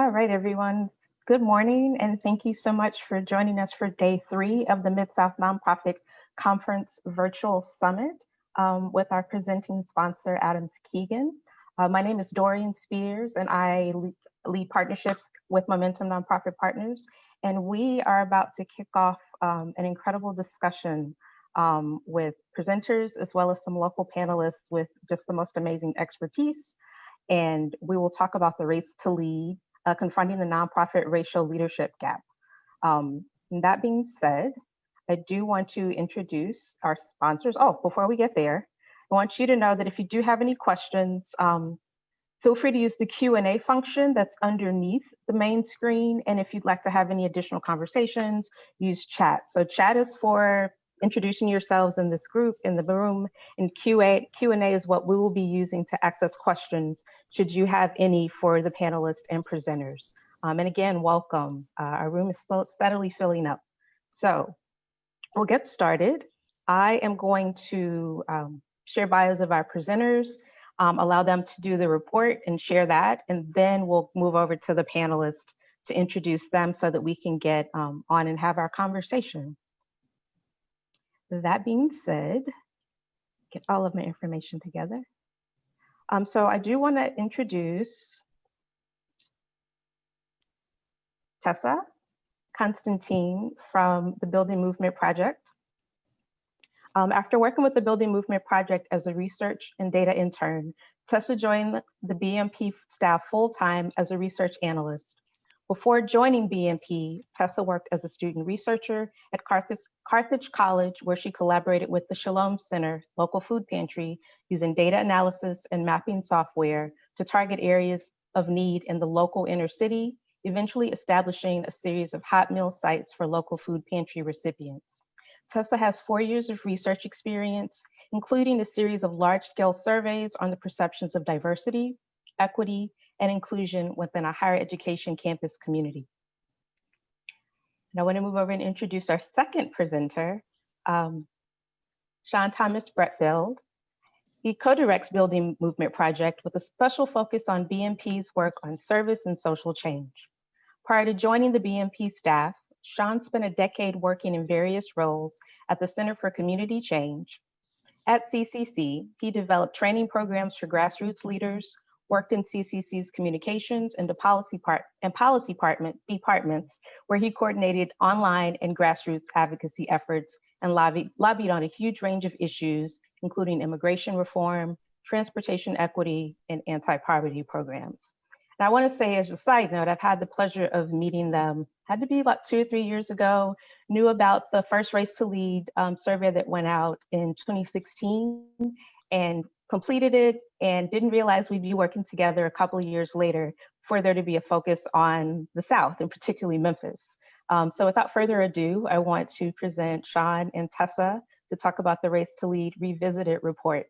All right, everyone. Good morning, and thank you so much for joining us for day 3 of the Midsouth Nonprofit Conference Virtual Summit with our presenting sponsor, Adams Keegan. My name is Dorian Spears, and I lead partnerships with Momentum Nonprofit Partners. And we are about to kick off an incredible discussion with presenters as well as some local panelists with just the most amazing expertise. And we will talk about the race to lead, confronting the nonprofit racial leadership gap. That being said, I do want to introduce our sponsors. Oh, before we get there, I want you to know that if you do have any questions, feel free to use the Q&A function that's underneath the main screen. And if you'd like to have any additional conversations, use chat. So chat is for introducing yourselves in this group, in the room, and Q&A is what we will be using to access questions, should you have any, for the panelists and presenters. And again, welcome. Our room is still steadily filling up. So we'll get started. I am going to share bios of our presenters, allow them to do the report and share that, and then we'll move over to the panelists to introduce them so that we can get on and have our conversation. That being said, get all of my information together. So I do want to introduce Tessa Constantine from the Building Movement Project. After working with the Building Movement Project as a research and data intern, Tessa joined the BMP staff full-time as a research analyst. Before joining BMP, Tessa worked as a student researcher at Carthage College, where she collaborated with the Shalom Center local food pantry using data analysis and mapping software to target areas of need in the local inner city, eventually establishing a series of hot meal sites for local food pantry recipients. Tessa has 4 years of research experience, including a series of large-scale surveys on the perceptions of diversity, equity, and inclusion within a higher education campus community. And I want to move over and introduce our second presenter, Sean Thomas Bretfeld. He co-directs Building Movement Project with a special focus on BMP's work on service and social change. Prior to joining the BMP staff, Sean spent a decade working in various roles at the Center for Community Change. At CCC, he developed training programs for grassroots leaders, worked in CCC's communications and the policy departments, where he coordinated online and grassroots advocacy efforts and lobbied on a huge range of issues, including immigration reform, transportation equity, and anti-poverty programs. And I want to say, as a side note, I've had the pleasure of meeting them, had to be about 2 or 3 years ago, knew about the first Race to Lead survey that went out in 2016, and completed it, and didn't realize we'd be working together a couple of years later for there to be a focus on the South, and particularly Memphis. So without further ado, I want to present Sean and Tessa to talk about the Race to Lead Revisited report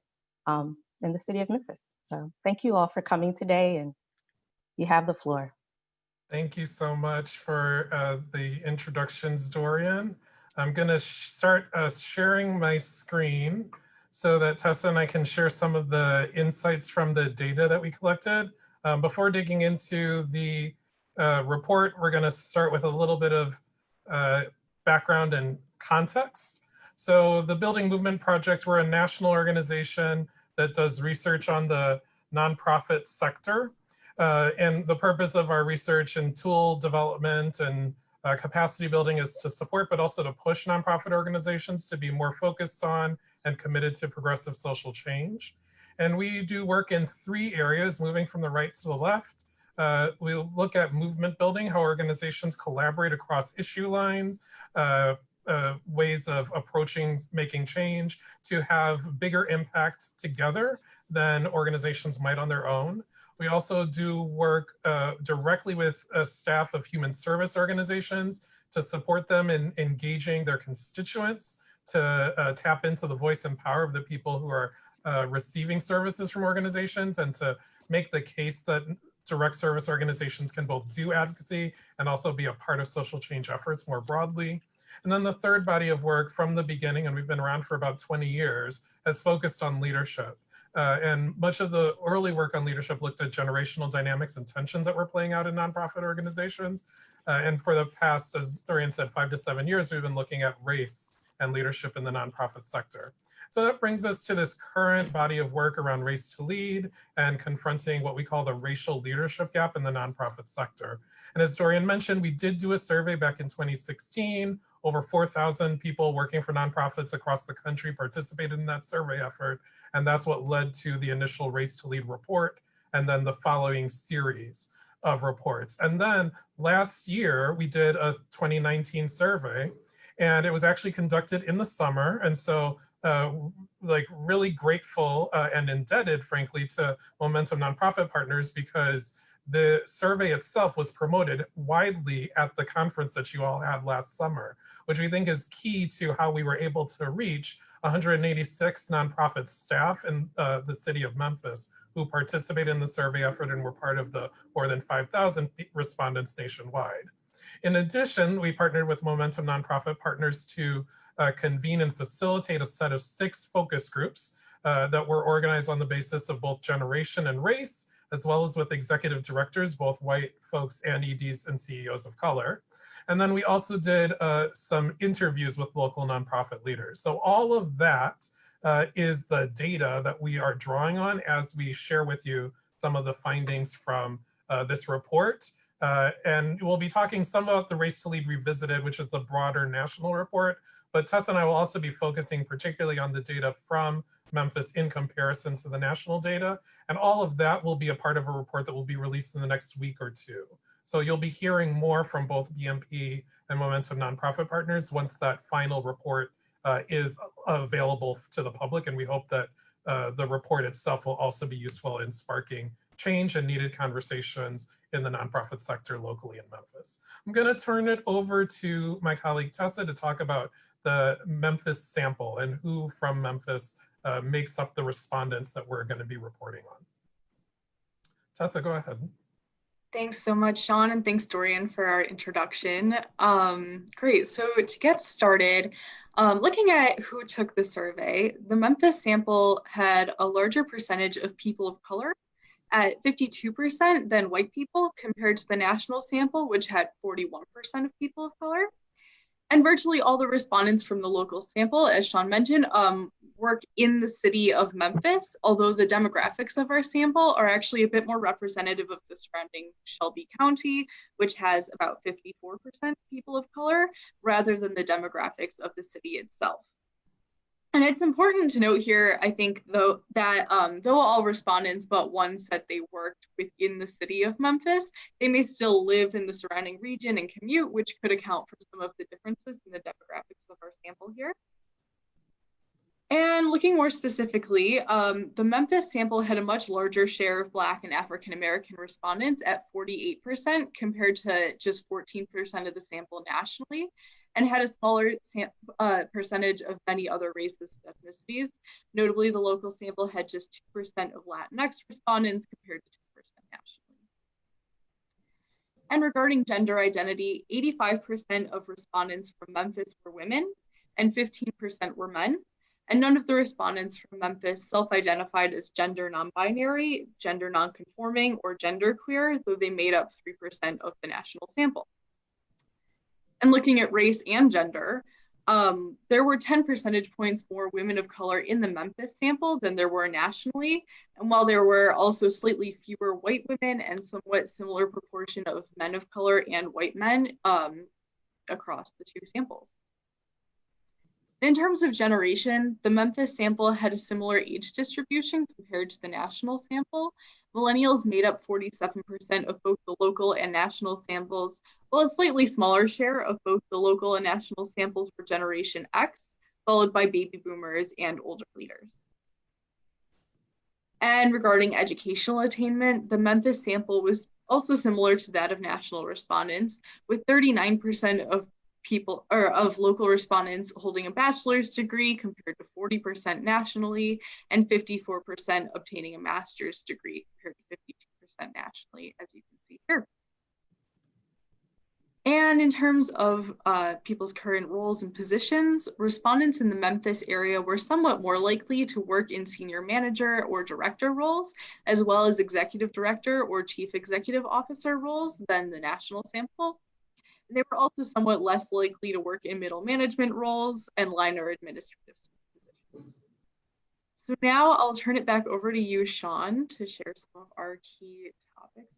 in the city of Memphis. So thank you all for coming today, and you have the floor. Thank you so much for the introductions, Dorian. I'm gonna start sharing my screen so that Tessa and I can share some of the insights from the data that we collected. Before digging into the report, we're gonna start with a little bit of background and context. So the Building Movement Project, we're a national organization that does research on the nonprofit sector. And the purpose of our research and tool development and capacity building is to support, but also to push nonprofit organizations to be more focused on and committed to progressive social change. And we do work in 3 areas, moving from the right to the left. We'll look at movement building, how organizations collaborate across issue lines, ways of approaching making change to have bigger impact together than organizations might on their own. We also do work directly with a staff of human service organizations to support them in engaging their constituents, to tap into the voice and power of the people who are receiving services from organizations, and to make the case that direct service organizations can both do advocacy and also be a part of social change efforts more broadly. And then the third body of work from the beginning, and we've been around for about 20 years, has focused on leadership. And much of the early work on leadership looked at generational dynamics and tensions that were playing out in nonprofit organizations. And for the past, as Dorian said, 5 to 7 years, we've been looking at race and leadership in the nonprofit sector. So that brings us to this current body of work around race to lead and confronting what we call the racial leadership gap in the nonprofit sector. And as Dorian mentioned, we did do a survey back in 2016. Over 4,000 people working for nonprofits across the country participated in that survey effort. And that's what led to the initial Race to Lead report and then the following series of reports. And then last year, we did a 2019 survey, and it was actually conducted in the summer. And so like really grateful and indebted, frankly, to Momentum Nonprofit Partners, because the survey itself was promoted widely at the conference that you all had last summer, which we think is key to how we were able to reach 186 nonprofit staff in the city of Memphis who participated in the survey effort and were part of the more than 5,000 respondents nationwide. In addition, we partnered with Momentum Nonprofit Partners to convene and facilitate a set of 6 focus groups that were organized on the basis of both generation and race, as well as with executive directors, both white folks and EDs and CEOs of color. And then we also did some interviews with local nonprofit leaders. So all of that is the data that we are drawing on as we share with you some of the findings from this report. And we'll be talking some about the Race to Lead Revisited, which is the broader national report. But Tessa and I will also be focusing particularly on the data from Memphis in comparison to the national data. And all of that will be a part of a report that will be released in the next week or two. So you'll be hearing more from both BNP and Momentum Nonprofit Partners once that final report is available to the public. And we hope that the report itself will also be useful in sparking change and needed conversations in the nonprofit sector locally in Memphis. I'm going to turn it over to my colleague Tessa to talk about the Memphis sample and who from Memphis makes up the respondents that we're going to be reporting on. Tessa, go ahead. Thanks so much, Sean, and thanks, Dorian, for our introduction. Great, so to get started, looking at who took the survey, the Memphis sample had a larger percentage of people of color at 52% than white people compared to the national sample, which had 41% of people of color. And virtually all the respondents from the local sample, as Sean mentioned, work in the city of Memphis, although the demographics of our sample are actually a bit more representative of the surrounding Shelby County, which has about 54% people of color, rather than the demographics of the city itself. And it's important to note here, I think, though, that though all respondents but one said they worked within the city of Memphis, they may still live in the surrounding region and commute, which could account for some of the differences in the demographics of our sample here. And looking more specifically, the Memphis sample had a much larger share of Black and African-American respondents at 48% compared to just 14% of the sample nationally, and had a smaller percentage of many other races and ethnicities. Notably, the local sample had just 2% of Latinx respondents compared to 10% nationally. And regarding gender identity, 85% of respondents from Memphis were women and 15% were men. And none of the respondents from Memphis self-identified as gender non-binary, gender non-conforming, or genderqueer, though they made up 3% of the national sample. And looking at race and gender, there were 10 percentage points more women of color in the Memphis sample than there were nationally. And while there were also slightly fewer white women and somewhat similar proportion of men of color and white men across the two samples. In terms of generation, the Memphis sample had a similar age distribution compared to the national sample. Millennials made up 47% of both the local and national samples, while a slightly smaller share of both the local and national samples were Generation X, followed by baby boomers and older leaders. And regarding educational attainment, the Memphis sample was also similar to that of national respondents, with 39% of local respondents holding a bachelor's degree compared to 40% nationally, and 54% obtaining a master's degree compared to 52% nationally, as you can see here. then in terms of people's current roles and positions, respondents in the Memphis area were somewhat more likely to work in senior manager or director roles, as well as executive director or chief executive officer roles than the national sample. They were also somewhat less likely to work in middle management roles and line or administrative positions. So now I'll turn it back over to you, Sean, to share some of our key topics.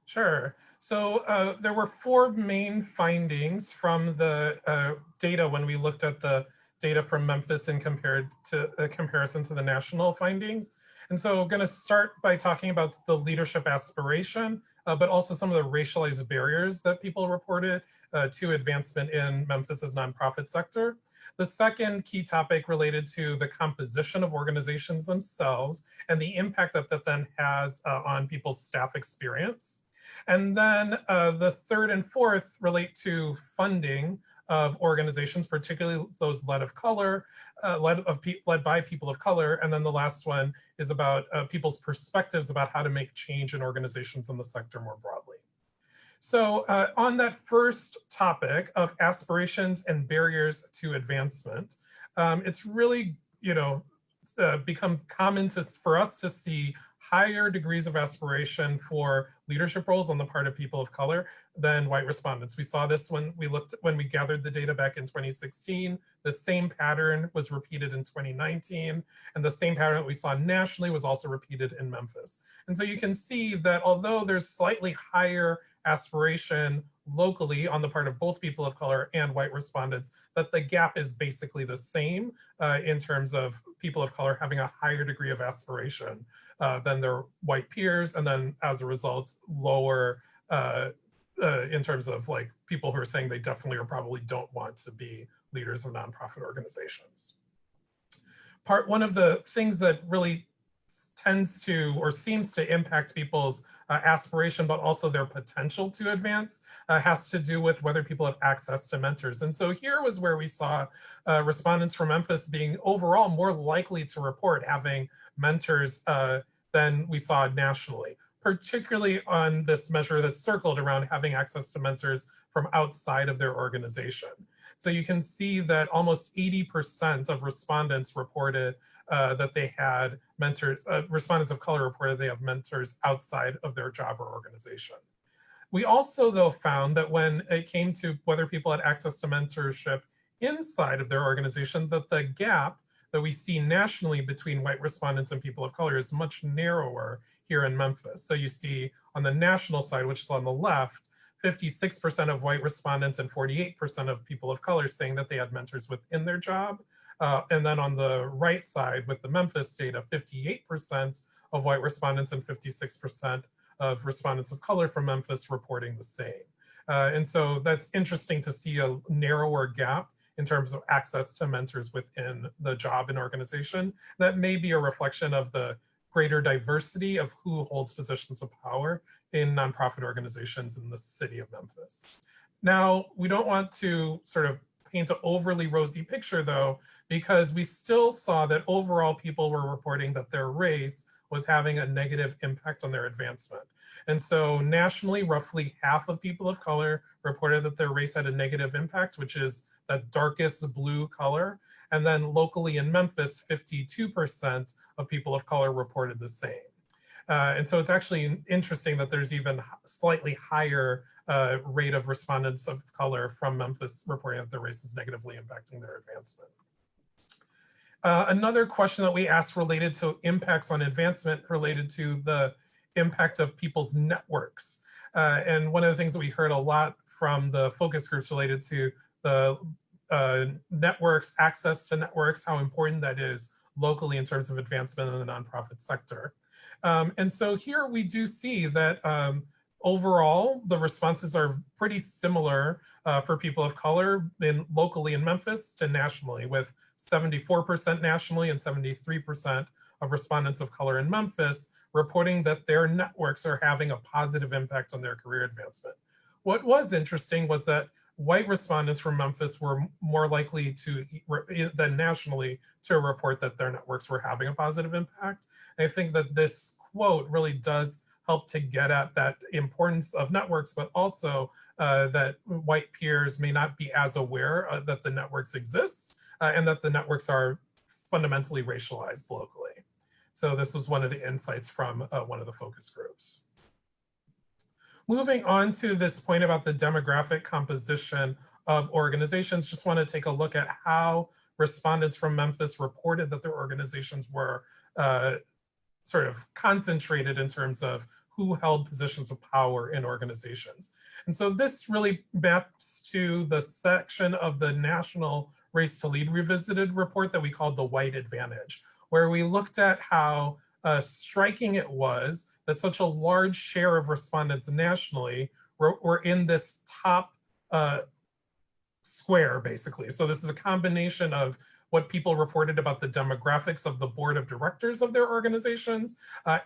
Sure. So there were four main findings from the data when we looked at the data from Memphis and compared to comparison to the national findings. And so I'm going to start by talking about the leadership aspiration, but also some of the racialized barriers that people reported to advancement in Memphis's nonprofit sector. The second key topic related to the composition of organizations themselves and the impact that that then has on people's staff experience. And then the third and fourth relate to funding of organizations, particularly those led by people of color. And then the last one is about people's perspectives about how to make change in organizations in the sector more broadly. So on that first topic of aspirations and barriers to advancement, it's really, become common for us to see higher degrees of aspiration for leadership roles on the part of people of color than white respondents. We saw this when we gathered the data back in 2016. The same pattern was repeated in 2019, and the same pattern that we saw nationally was also repeated in Memphis. And so you can see that although there's slightly higher aspiration locally on the part of both people of color and white respondents, that the gap is basically the same in terms of people of color having a higher degree of aspiration than their white peers, and then as a result, lower in terms of like people who are saying they definitely or probably don't want to be leaders of nonprofit organizations. One of the things that really tends to or seems to impact people's aspiration, but also their potential to advance has to do with whether people have access to mentors. And so here was where we saw respondents from Memphis being overall more likely to report having mentors than we saw nationally, particularly on this measure that's circled around having access to mentors from outside of their organization. So you can see that almost 80% of respondents reported that they had mentors, respondents of color reported they have mentors outside of their job or organization. We also, though, found that when it came to whether people had access to mentorship inside of their organization, that the gap that we see nationally between white respondents and people of color is much narrower here in Memphis. So you see on the national side, which is on the left, 56% of white respondents and 48% of people of color saying that they had mentors within their job. And then on the right side with the Memphis data, 58% of white respondents and 56% of respondents of color from Memphis reporting the same. And so that's interesting to see a narrower gap in terms of access to mentors within the job and organization. That may be a reflection of the greater diversity of who holds positions of power in nonprofit organizations in the city of Memphis. Now, we don't want to sort of paint an overly rosy picture though, because we still saw that overall people were reporting that their race was having a negative impact on their advancement. And so nationally, roughly half of people of color reported that their race had a negative impact, which is the darkest blue color. And then locally in Memphis, 52% of people of color reported the same. And so it's actually interesting that there's even slightly higher rate of respondents of color from Memphis reporting that their race is negatively impacting their advancement. Another question that we asked related to impacts on advancement related to the impact of people's networks. And one of the things that we heard a lot from the focus groups related to the networks, access to networks, how important that is locally in terms of advancement in the nonprofit sector. And so here we do see that overall, the responses are pretty similar for people of color locally in Memphis to nationally, with 74% nationally and 73% of respondents of color in Memphis reporting that their networks are having a positive impact on their career advancement. What was interesting was that white respondents from Memphis were more likely than nationally to report that their networks were having a positive impact. And I think that this quote really does help to get at that importance of networks, but also that white peers may not be as aware that the networks exist and that the networks are fundamentally racialized locally. So this was one of the insights from one of the focus groups. Moving on to this point about the demographic composition of organizations, just want to take a look at how respondents from Memphis reported that their organizations were sort of concentrated in terms of who held positions of power in organizations. And so this really maps to the section of the National Race to Lead Revisited report that we called the White Advantage, where we looked at how striking it was that such a large share of respondents nationally were in this top square, basically. So this is a combination of what people reported about the demographics of the board of directors of their organizations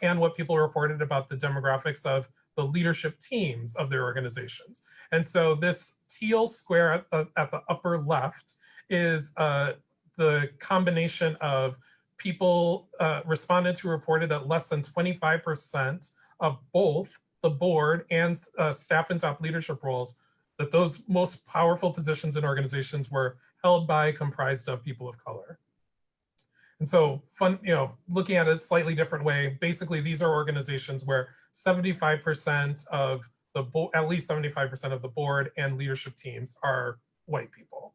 and what people reported about the demographics of the leadership teams of their organizations. And so this teal square at the upper left is the combination of people, respondents who reported that less than 25% of both the board and staff and top leadership roles, that those most powerful positions in organizations were held by, comprised of people of color. And so looking at it a slightly different way, basically these are organizations where 75% of at least 75% of the board and leadership teams are white people.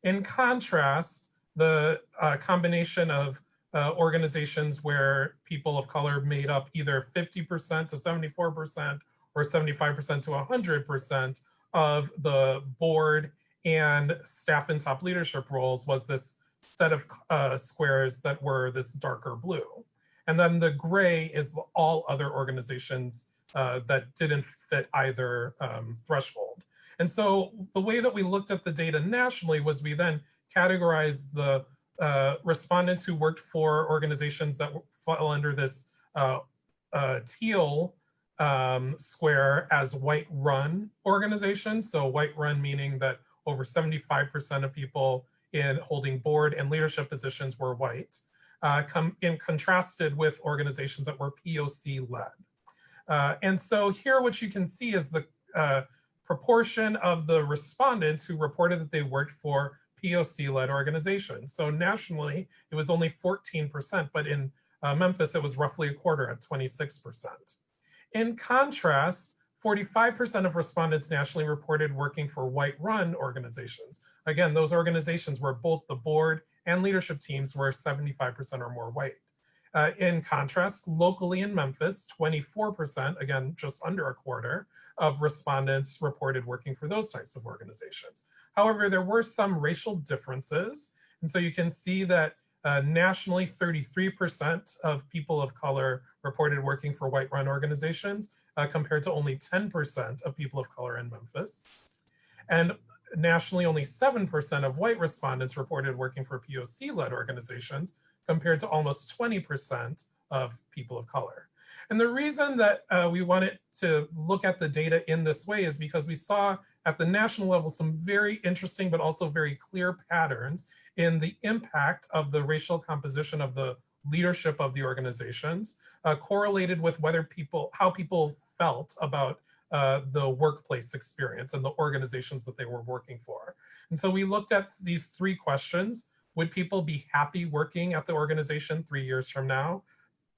In contrast, the combination of organizations where people of color made up either 50% to 74% or 75% to 100% of the board and staff and top leadership roles was this set of squares that were this darker blue. And then the gray is all other organizations that didn't fit either threshold. And so the way that we looked at the data nationally was we then categorized the respondents who worked for organizations that fall under this teal square as white-run organizations. So white-run meaning that over 75% of people in holding board and leadership positions were white, contrasted with organizations that were POC-led. And so here what you can see is the proportion of the respondents who reported that they worked for POC-led organizations. So nationally, it was only 14%, but in Memphis, it was roughly a quarter at 26%. In contrast, 45% of respondents nationally reported working for white-run organizations. Again, those organizations where both the board and leadership teams were 75% or more white. In contrast, locally in Memphis, 24%, again, just under a quarter, of respondents reported working for those types of organizations. However, there were some racial differences. And so you can see that nationally, 33% of people of color reported working for white-run organizations, compared to only 10% of people of color in Memphis. And nationally, only 7% of white respondents reported working for POC-led organizations, compared to almost 20% of people of color. And the reason that we wanted to look at the data in this way is because we saw at the national level some very interesting but also very clear patterns in the impact of the racial composition of the leadership of the organizations, correlated with how people felt about the workplace experience and the organizations that they were working for. And so we looked at these three questions. Would people be happy working at the organization 3 years from now?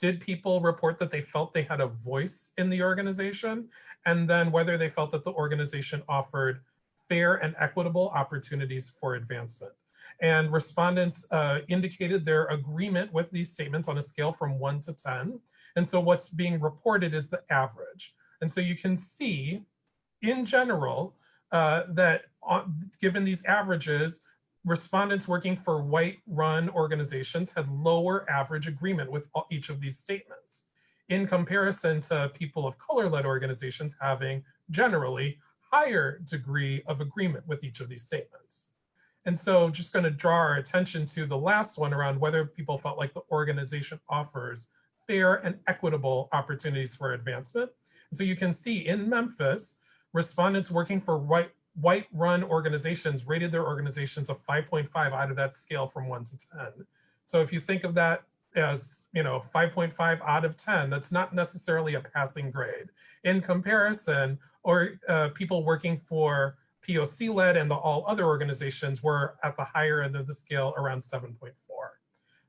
Did people report that they felt they had a voice in the organization? And then whether they felt that the organization offered fair and equitable opportunities for advancement. And respondents indicated their agreement with these statements on a scale from 1 to 10. And so what's being reported is the average. And so you can see in general that given these averages, respondents working for white-run organizations had lower average agreement with each of these statements, in comparison to people of color-led organizations having generally higher degree of agreement with each of these statements. And so just going to draw our attention to the last one around whether people felt like the organization offers fair and equitable opportunities for advancement. And so you can see in Memphis, respondents working for white-run organizations rated their organizations a 5.5 out of that scale from 1 to 10. So if you think of that as 5.5 out of 10. That's not necessarily a passing grade. In comparison, or people working for POC-led and the all other organizations were at the higher end of the scale, around 7.4.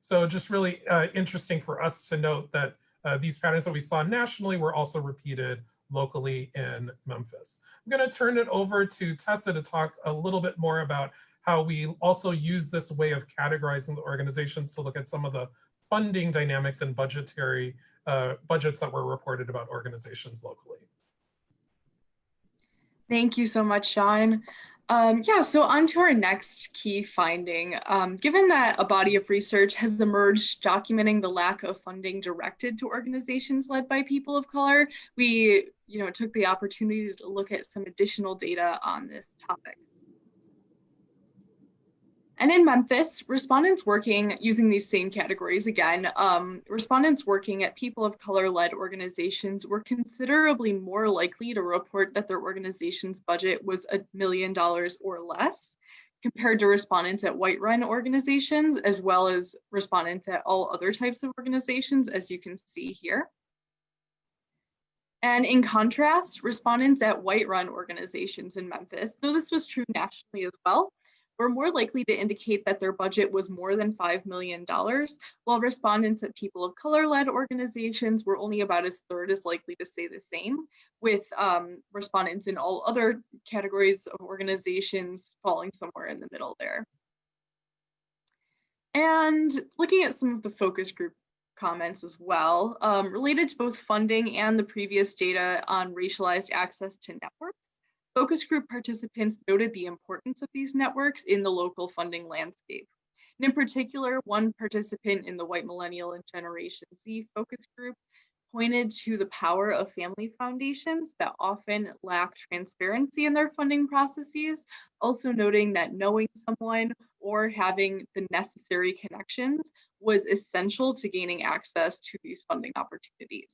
So just really interesting for us to note that these patterns that we saw nationally were also repeated locally in Memphis. I'm going to turn it over to Tessa to talk a little bit more about how we also use this way of categorizing the organizations to look at some of the funding dynamics and budgetary budgets that were reported about organizations locally. Thank you so much, Sean. Yeah, so on to our next key finding. Given that a body of research has emerged documenting the lack of funding directed to organizations led by people of color, we took the opportunity to look at some additional data on this topic. And in Memphis, respondents working using these same categories again, respondents working at people of color-led organizations were considerably more likely to report that their organization's budget was $1 million or less compared to respondents at white-run organizations, as well as respondents at all other types of organizations, as you can see here. And in contrast, respondents at white-run organizations in Memphis, though this was true nationally as well, were more likely to indicate that their budget was more than $5 million, while respondents at people of color-led organizations were only about a third as likely to say the same, with respondents in all other categories of organizations falling somewhere in the middle there. And looking at some of the focus group comments as well, related to both funding and the previous data on racialized access to networks, focus group participants noted the importance of these networks in the local funding landscape. And in particular, one participant in the White Millennial and Generation Z focus group pointed to the power of family foundations that often lack transparency in their funding processes, also noting that knowing someone or having the necessary connections was essential to gaining access to these funding opportunities.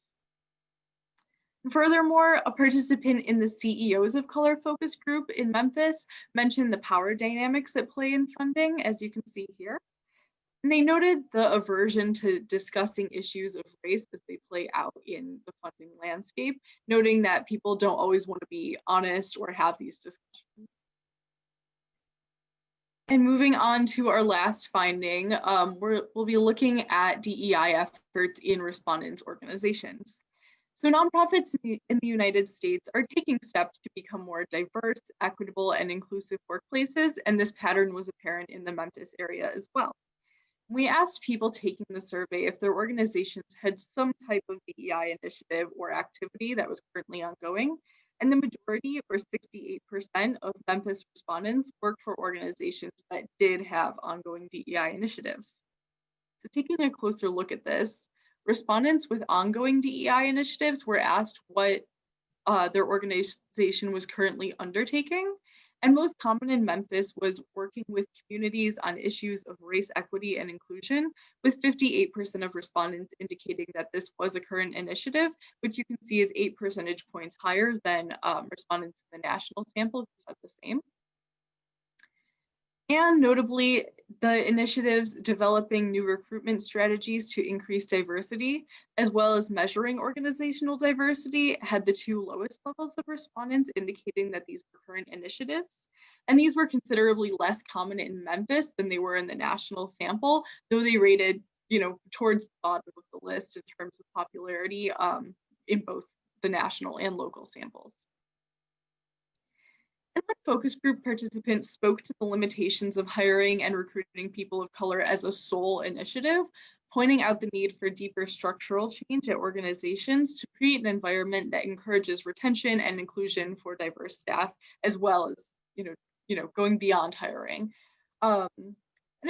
Furthermore, a participant in the CEOs of Color focus group in Memphis mentioned the power dynamics at play in funding, as you can see here. And they noted the aversion to discussing issues of race as they play out in the funding landscape, noting that people don't always want to be honest or have these discussions. And moving on to our last finding, we'll be looking at DEI efforts in respondents' organizations. So nonprofits in the United States are taking steps to become more diverse, equitable, and inclusive workplaces, and this pattern was apparent in the Memphis area as well. We asked people taking the survey if their organizations had some type of DEI initiative or activity that was currently ongoing, and the majority, or 68% of Memphis respondents, work for organizations that did have ongoing DEI initiatives. So taking a closer look at this, respondents with ongoing DEI initiatives were asked what their organization was currently undertaking, and most common in Memphis was working with communities on issues of race equity and inclusion, with 58% of respondents indicating that this was a current initiative, which you can see is 8 percentage points higher than respondents in the national sample who said the same. And notably, the initiatives developing new recruitment strategies to increase diversity, as well as measuring organizational diversity, had the two lowest levels of respondents, indicating that these were current initiatives. And these were considerably less common in Memphis than they were in the national sample, though they rated, towards the bottom of the list in terms of popularity in both the national and local samples. And when focus group participants spoke to the limitations of hiring and recruiting people of color as a sole initiative, pointing out the need for deeper structural change at organizations to create an environment that encourages retention and inclusion for diverse staff, as well as, going beyond hiring. And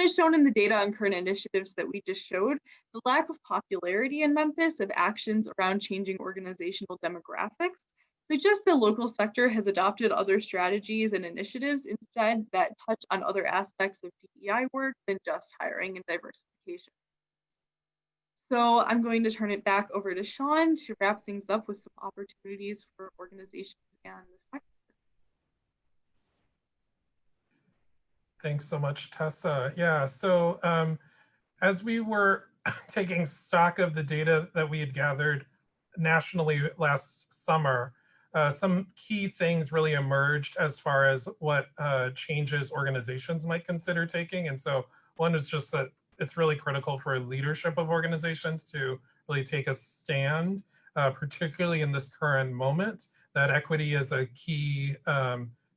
as shown in the data on current initiatives that we just showed, the lack of popularity in Memphis of actions around changing organizational demographics suggests the local sector has adopted other strategies and initiatives instead that touch on other aspects of DEI work than just hiring and diversification. So I'm going to turn it back over to Sean to wrap things up with some opportunities for organizations and the sector. Thanks so much, Tessa. Yeah, so as we were taking stock of the data that we had gathered nationally last summer, some key things really emerged as far as what changes organizations might consider taking. And so one is just that it's really critical for leadership of organizations to really take a stand, particularly in this current moment, that equity is a key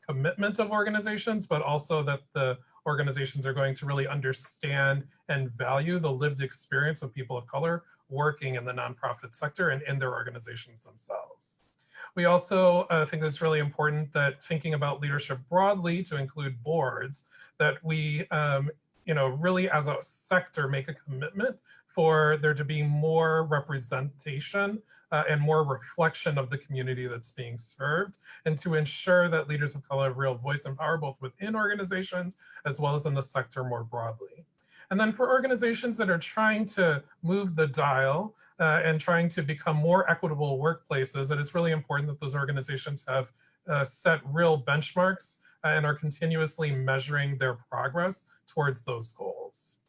commitment of organizations, but also that the organizations are going to really understand and value the lived experience of people of color working in the nonprofit sector and in their organizations themselves. We also think it's really important that thinking about leadership broadly to include boards, that we really as a sector make a commitment for there to be more representation and more reflection of the community that's being served, and to ensure that leaders of color have real voice and power both within organizations as well as in the sector more broadly. And then for organizations that are trying to move the dial and trying to become more equitable workplaces, that it's really important that those organizations have set real benchmarks and are continuously measuring their progress towards those goals.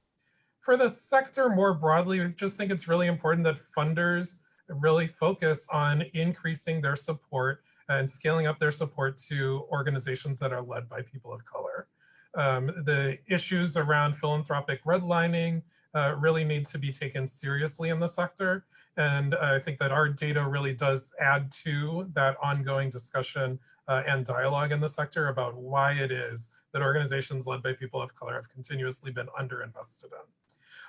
For the sector more broadly, I just think it's really important that funders really focus on increasing their support and scaling up their support to organizations that are led by people of color. The issues around philanthropic redlining really need to be taken seriously in the sector. And I think that our data really does add to that ongoing discussion and dialogue in the sector about why it is that organizations led by people of color have continuously been underinvested in.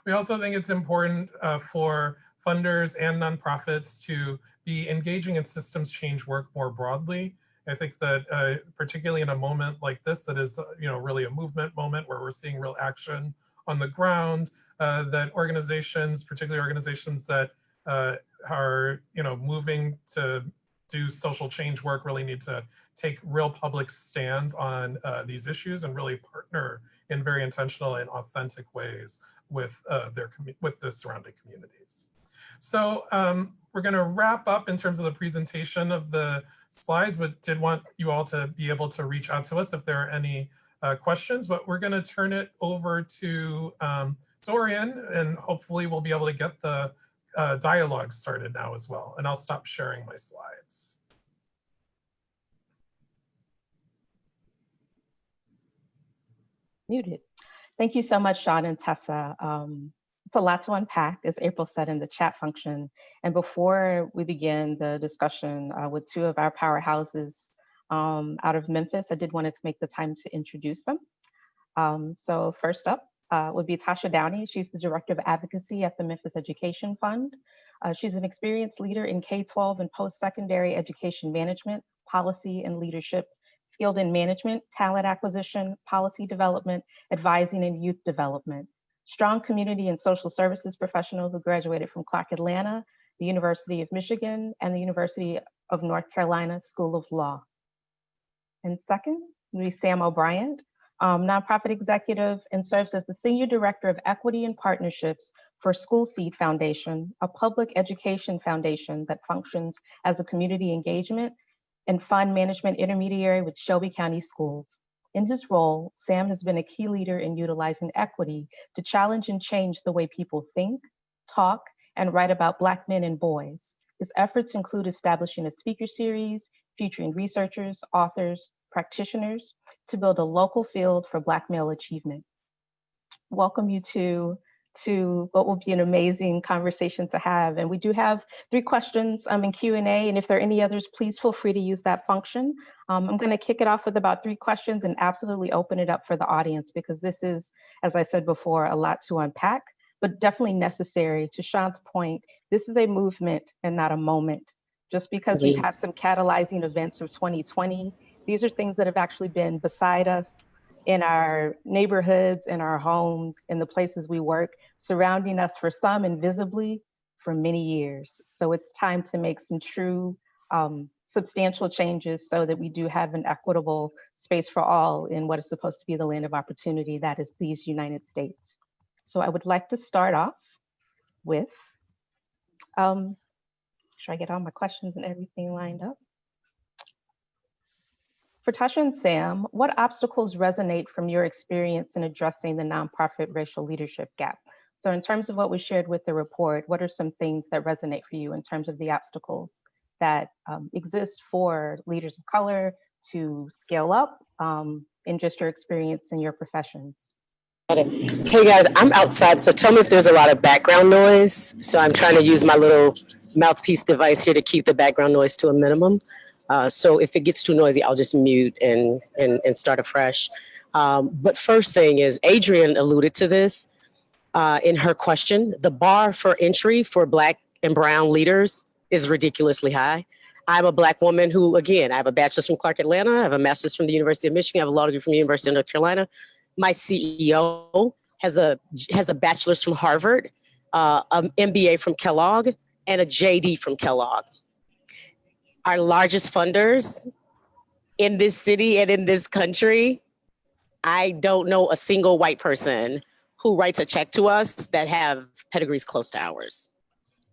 We also think it's important for funders and nonprofits to be engaging in systems change work more broadly. I think that particularly in a moment like this, that is really a movement moment where we're seeing real action on the ground, that organizations, particularly organizations that are moving to do social change work, really need to take real public stands on these issues and really partner in very intentional and authentic ways with the surrounding communities. So we're going to wrap up in terms of the presentation of the slides, but did want you all to be able to reach out to us if there are any questions. But we're going to turn it over to Dorian, and hopefully we'll be able to get the dialogue started now as well. And I'll stop sharing my slides. Muted. Thank you so much, Sean and Tessa. It's a lot to unpack, as April said in the chat function. And before we begin the discussion with two of our powerhouses out of Memphis, I did want to make the time to introduce them. So first up would be Tasha Downey. She's the Director of Advocacy at the Memphis Education Fund. She's an experienced leader in K-12 and post-secondary education management, policy, and leadership, skilled in management, talent acquisition, policy development, advising, and youth development. Strong community and social services professional who graduated from Clark Atlanta, the University of Michigan, and the University of North Carolina School of Law. And second, we Sam O'Brien, nonprofit executive, and serves as the Senior Director of Equity and Partnerships for School Seed Foundation, a public education foundation that functions as a community engagement and fund management intermediary with Shelby County Schools. In his role, Sam has been a key leader in utilizing equity to challenge and change the way people think, talk, and write about Black men and boys. His efforts include establishing a speaker series featuring researchers, authors, practitioners to build a local field for Black male achievement. Welcome you to what will be an amazing conversation to have. And we do have 3 questions in Q&A, and if there are any others, please feel free to use that function. I'm going to kick it off with about 3 questions and absolutely open it up for the audience, because this is, as I said before, a lot to unpack, but definitely necessary. To Sean's point, this is a movement and not a moment. Just because we've had some catalyzing events of 2020, these are things that have actually been beside us in our neighborhoods, in our homes, in the places we work, surrounding us for some invisibly for many years. So it's time to make some true substantial changes so that we do have an equitable space for all in what is supposed to be the land of opportunity, that is these United States. So I would like to start off with, should I get all my questions and everything lined up? For Tasha and Sam, what obstacles resonate from your experience in addressing the nonprofit racial leadership gap? So in terms of what we shared with the report, what are some things that resonate for you in terms of the obstacles that exist for leaders of color to scale up in just your experience in your professions? Hey guys, I'm outside, so tell me if there's a lot of background noise. So I'm trying to use my little mouthpiece device here to keep the background noise to a minimum. So if it gets too noisy, I'll just mute and start afresh. But first thing is, Adrienne alluded to this in her question. The bar for entry for Black and Brown leaders is ridiculously high. I'm a Black woman who, again, I have a bachelor's from Clark Atlanta, I have a master's from the University of Michigan, I have a law degree from the University of North Carolina. My CEO has a bachelor's from Harvard, an MBA from Kellogg, and a JD from Kellogg. Our largest funders in this city and in this country, I don't know a single white person who writes a check to us that have pedigrees close to ours.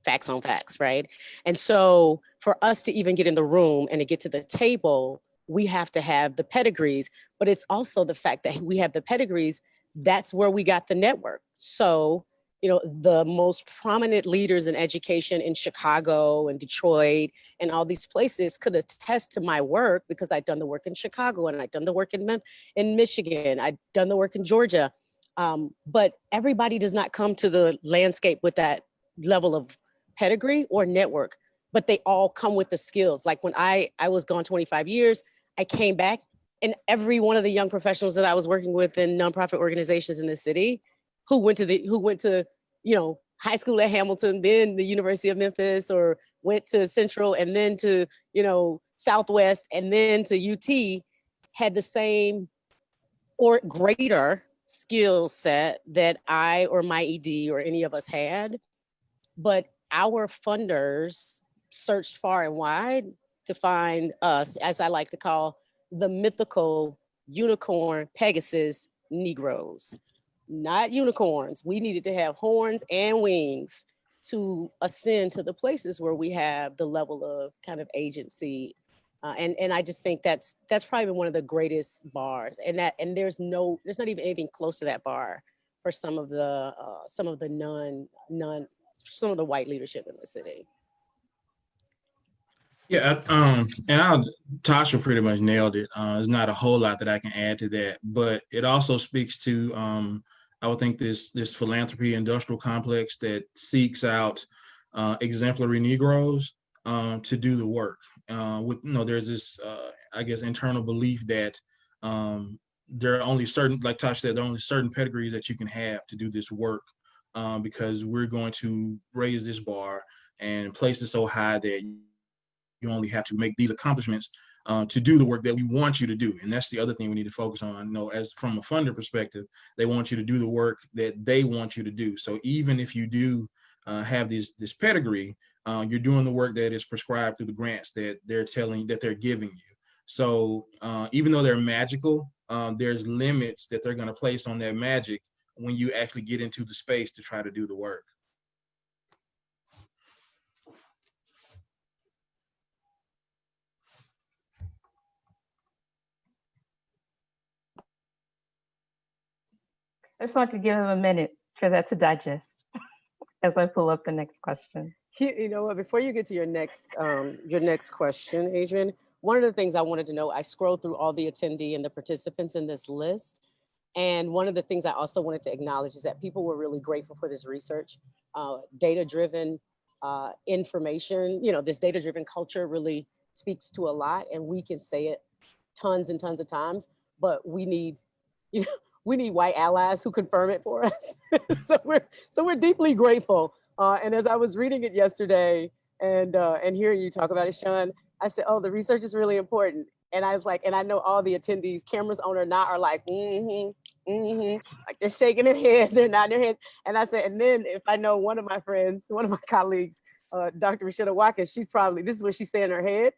Facts on facts, right? And so for us to even get in the room and to get to the table, we have to have the pedigrees, but it's also the fact that we have the pedigrees, that's where we got the network. So, you know, the most prominent leaders in education in Chicago and Detroit and all these places could attest to my work because I'd done the work in Chicago and I'd done the work in Michigan, I'd done the work in Georgia. But everybody does not come to the landscape with that level of pedigree or network, but they all come with the skills. Like when I was gone 25 years, I came back and every one of the young professionals that I was working with in nonprofit organizations in the city who went to, you know, high school at Hamilton, then the University of Memphis, or went to Central and then to, you know, Southwest and then to UT had the same or greater skill set that I or my ED or any of us had. But our funders searched far and wide to find us, as I like to call the mythical unicorn Pegasus Negroes. Not unicorns. We needed to have horns and wings to ascend to the places where we have the level of kind of agency. And I just think that's probably one of the greatest bars. And there's not even anything close to that bar for some of the white leadership in the city. Yeah, Tasha pretty much nailed it. There's not a whole lot that I can add to that, but it also speaks to, I would think this philanthropy industrial complex that seeks out exemplary Negroes to do the work. There's this, I guess, internal belief that there are only certain, like Tasha said, there are only certain pedigrees that you can have to do this work because we're going to raise this bar and place it so high that you only have to make these accomplishments to do the work that we want you to do. And that's the other thing we need to focus on. You know, as from a funder perspective, they want you to do the work that they want you to do. So even if you do have this pedigree, you're doing the work that is prescribed through the grants that they're giving you. So even though they're magical, there's limits that they're going to place on that magic when you actually get into the space to try to do the work. I just want to give him a minute for that to digest as I pull up the next question. You know what, before you get to your next question, Adrienne, one of the things I wanted to know, I scrolled through all the attendee and the participants in this list. And one of the things I also wanted to acknowledge is that people were really grateful for this research, data-driven information. You know, this data-driven culture really speaks to a lot, and we can say it tons and tons of times, but we need, you know, we need white allies who confirm it for us. so we're deeply grateful. And as I was reading it yesterday and hearing you talk about it, Sean, I said, oh, the research is really important. And I was like, and I know all the attendees, cameras on or not, are like, like they're shaking their heads, they're nodding their heads. And I said, and then if I know one of my friends, one of my colleagues, Dr. Rashida Watkins, she's probably, this is what she's saying in her head.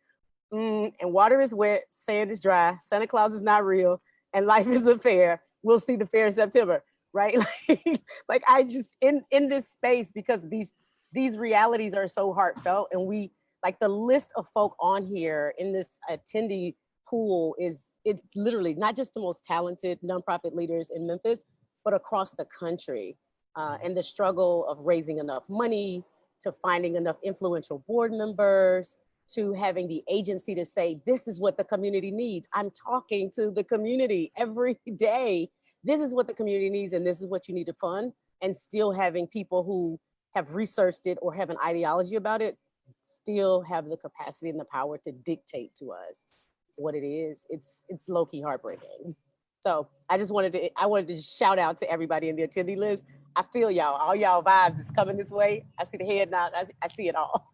And water is wet, sand is dry, Santa Claus is not real, and life is a fair. We'll see the fair in September, right? like I just, in this space, because these realities are so heartfelt, and we, like the list of folk on here in this attendee pool it literally not just the most talented nonprofit leaders in Memphis, but across the country. and the struggle of raising enough money, to finding enough influential board members, to having the agency to say, this is what the community needs. I'm talking to the community every day. This is what the community needs, and this is what you need to fund. And still having people who have researched it or have an ideology about it, still have the capacity and the power to dictate to us what it is. It's low-key heartbreaking. So I wanted to shout out to everybody in the attendee list. I feel y'all, all y'all vibes is coming this way. I see the head nod, I see it all.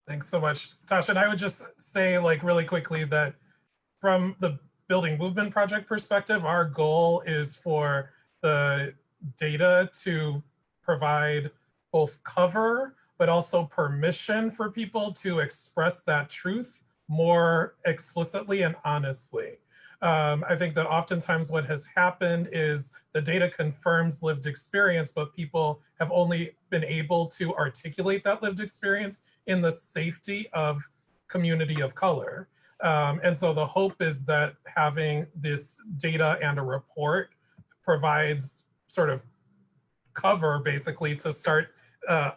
Thanks so much, Tasha. And I would just say, like, really quickly that from the Building Movement Project perspective, our goal is for the data to provide both cover, but also permission for people to express that truth more explicitly and honestly. I think that oftentimes what has happened is the data confirms lived experience, but people have only been able to articulate that lived experience in the safety of community of color. And so the hope is that having this data and a report provides sort of cover, basically, to start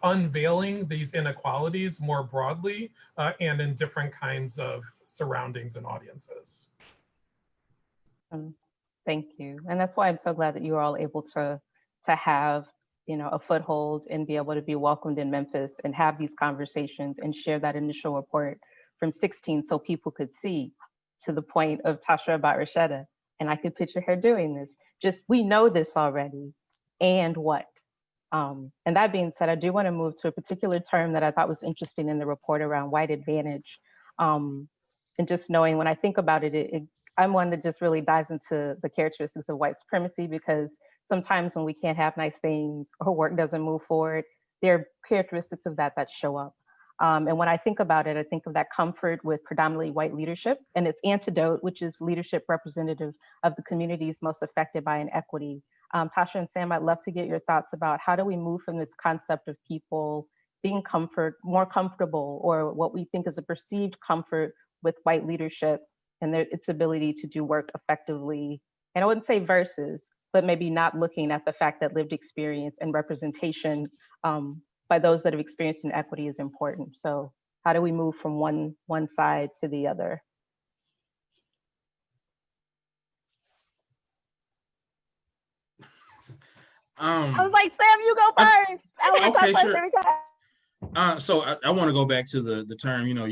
unveiling these inequalities more broadly and in different kinds of surroundings and audiences. Thank you. And that's why I'm so glad that you are all able to have, you know, a foothold and be able to be welcomed in Memphis and have these conversations and share that initial report from 16 so people could see, to the point of Tasha about Rashida. And I could picture her doing this. Just, we know this already, and what? And that being said, I do want to move to a particular term that I thought was interesting in the report around white advantage. And just knowing, when I think about it, I'm one that just really dives into the characteristics of white supremacy, because sometimes when we can't have nice things or work doesn't move forward, there are characteristics of that show up. And when I think about it, I think of that comfort with predominantly white leadership and its antidote, which is leadership representative of the communities most affected by inequity. Tasha and Sam, I'd love to get your thoughts about how do we move from this concept of people being more comfortable, or what we think is a perceived comfort with white leadership and its ability to do work effectively. And I wouldn't say versus, but maybe not looking at the fact that lived experience and representation by those that have experienced inequity is important. So how do we move from one side to the other? I was like, Sam, you go first. I want to talk first every time. So I want to go back to the term, you know,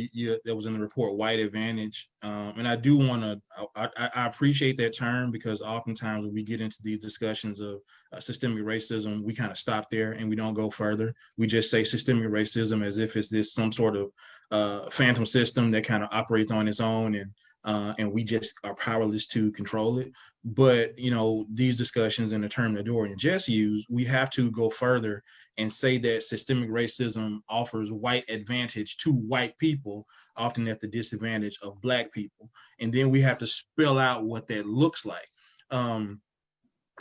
that was in the report, white advantage. And I do want to, I appreciate that term, because oftentimes when we get into these discussions of systemic racism, we kind of stop there and we don't go further. We just say systemic racism as if it's this some sort of phantom system that kind of operates on its own, and we just are powerless to control it. But, you know, these discussions, and the term that Dorian just used, we have to go further and say that systemic racism offers white advantage to white people, often at the disadvantage of Black people. And then we have to spell out what that looks like. And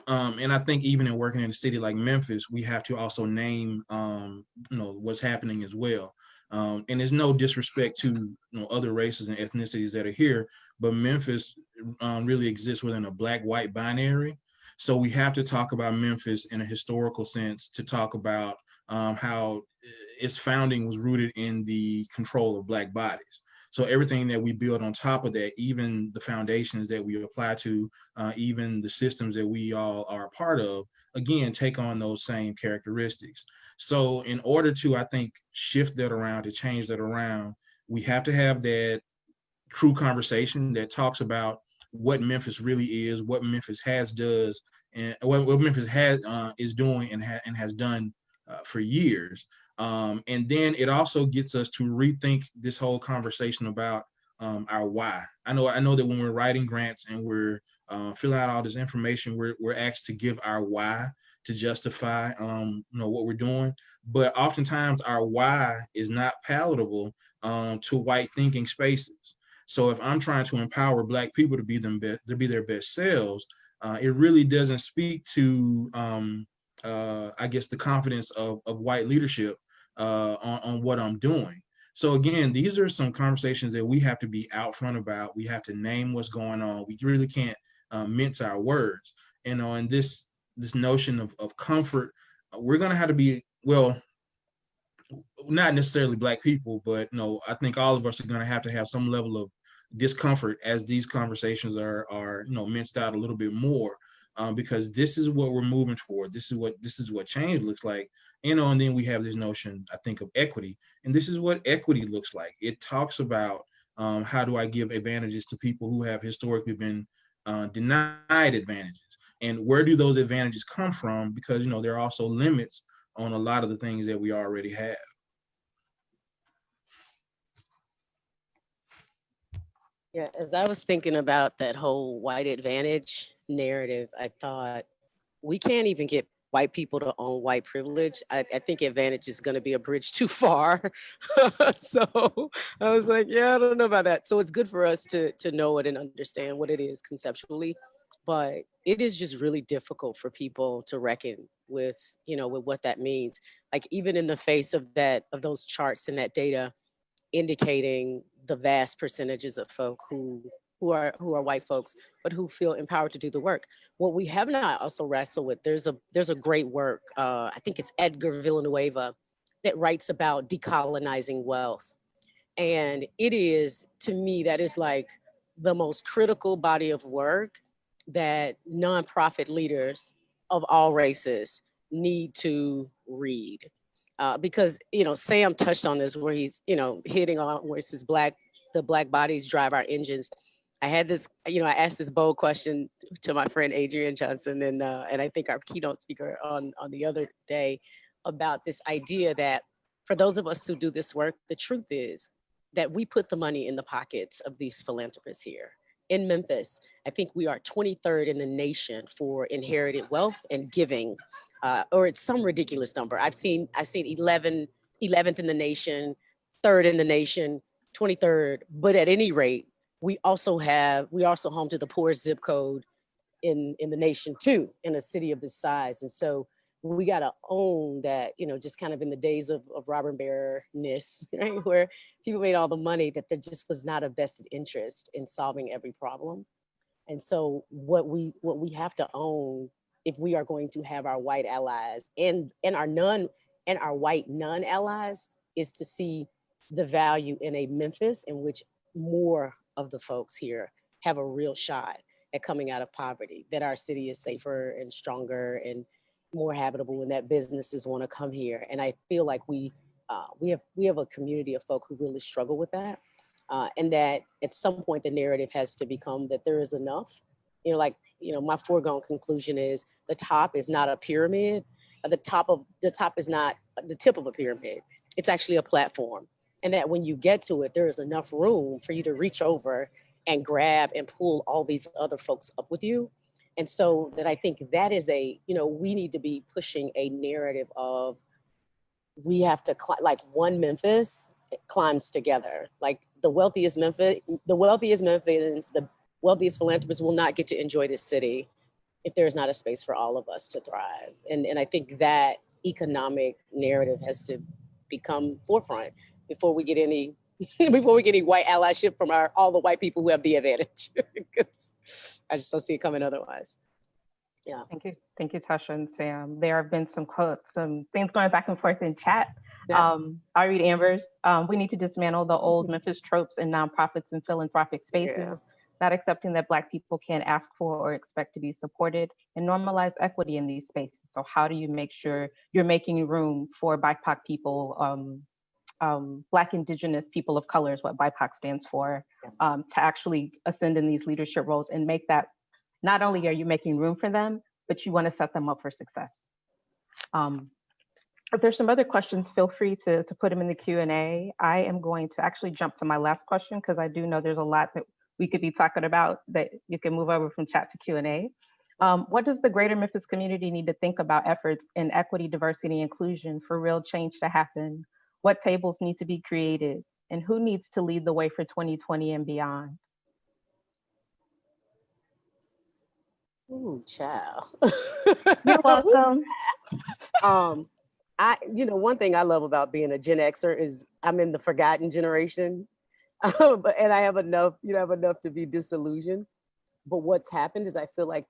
I think even in working in a city like Memphis, we have to also name, you know, what's happening as well. And there's no disrespect to, you know, other races and ethnicities that are here, but Memphis really exists within a Black-white binary. So we have to talk about Memphis in a historical sense, to talk about how its founding was rooted in the control of Black bodies. So everything that we build on top of that, even the foundations that we apply to, even the systems that we all are a part of, again, take on those same characteristics. So in order to, I think, shift that around, to change that around, we have to have that true conversation that talks about what Memphis really is, what Memphis does, and what Memphis is doing and has done for years. And then it also gets us to rethink this whole conversation about our why. I know that when we're writing grants and we're filling out all this information, we're asked to give our why to justify you know, what we're doing. But oftentimes our why is not palatable to white thinking spaces. So if I'm trying to empower Black people to be their best selves, it really doesn't speak to, I guess, the confidence of white leadership on what I'm doing. So again, these are some conversations that we have to be out front about. We have to name what's going on. We really can't mince our words. And this this notion of comfort. We're going to have to be, well, not necessarily Black people, but no, I think all of us are going to have some level of discomfort as these conversations are minced out a little bit more, because this is what we're moving toward. This is what change looks like, and then we have this notion, I think, of equity, and this is what equity looks like. It talks about how do I give advantages to people who have historically been denied advantages, and where do those advantages come from? Because there are also limits on a lot of the things that we already have. Yeah, as I was thinking about that whole white advantage narrative, I thought we can't even get white people to own white privilege. I think advantage is going to be a bridge too far. So I was like, yeah, I don't know about that. So it's good for us to know it and understand what it is conceptually, but it is just really difficult for people to reckon with, with what that means. Like even in the face of those charts and that data indicating the vast percentages of folk who are white folks, but who feel empowered to do the work. What we have not also wrestled with, there's a great work, I think it's Edgar Villanueva, that writes about decolonizing wealth. And it is, to me, that is like the most critical body of work that nonprofit leaders of all races need to read. Because Sam touched on this, where he's hitting on where it says the black bodies drive our engines. I had this, I asked this bold question to my friend Adrienne Johnson, and I think our keynote speaker on the other day, about this idea that for those of us who do this work, the truth is that we put the money in the pockets of these philanthropists here. In Memphis, I think we are 23rd in the nation for inherited wealth and giving. Or it's some ridiculous number. I've seen 11th in the nation, 3rd in the nation, 23rd. But at any rate, we also home to the poorest zip code in the nation too, in a city of this size. And so we got to own that, just kind of in the days of robber baronness, right, where people made all the money, that there just was not a vested interest in solving every problem. And so what we have to own, if we are going to have our white allies and our white non-allies, is to see the value in a Memphis in which more of the folks here have a real shot at coming out of poverty, that our city is safer and stronger and more habitable, and that businesses want to come here. And I feel like we have a community of folk who really struggle with that. And that at some point the narrative has to become that there is enough. My foregone conclusion is the top is not a pyramid. The top is not the tip of a pyramid. It's actually a platform. And that when you get to it, there is enough room for you to reach over and grab and pull all these other folks up with you. And so that I think that is we need to be pushing a narrative of, we have to, like one Memphis climbs together. Like the wealthiest Memphis, the wealthiest philanthropists will not get to enjoy this city if there's not a space for all of us to thrive. And I think that economic narrative has to become forefront before we get any white allyship from all the white people who have the advantage. Because I just don't see it coming otherwise. Yeah. Thank you, Tasha and Sam. There have been some quotes, some things going back and forth in chat. Yeah. I'll read Amber's. We need to dismantle the old Memphis tropes in nonprofits and philanthropic spaces, not accepting that Black people can't ask for or expect to be supported, and normalize equity in these spaces. So how do you make sure you're making room for BIPOC people, Black, Indigenous, people of color is what BIPOC stands for, to actually ascend in these leadership roles and make that, not only are you making room for them, but you want to set them up for success. If there's some other questions, feel free to put them in the Q&A. I am going to actually jump to my last question, because I do know there's a lot that we could be talking about that you can move over from chat to Q&A. What does the greater Memphis community need to think about efforts in equity, diversity, inclusion for real change to happen? What tables need to be created? And who needs to lead the way for 2020 and beyond? Ooh, child. You're welcome. One thing I love about being a Gen Xer is I'm in the forgotten generation, and I have enough to be disillusioned. But what's happened is I feel like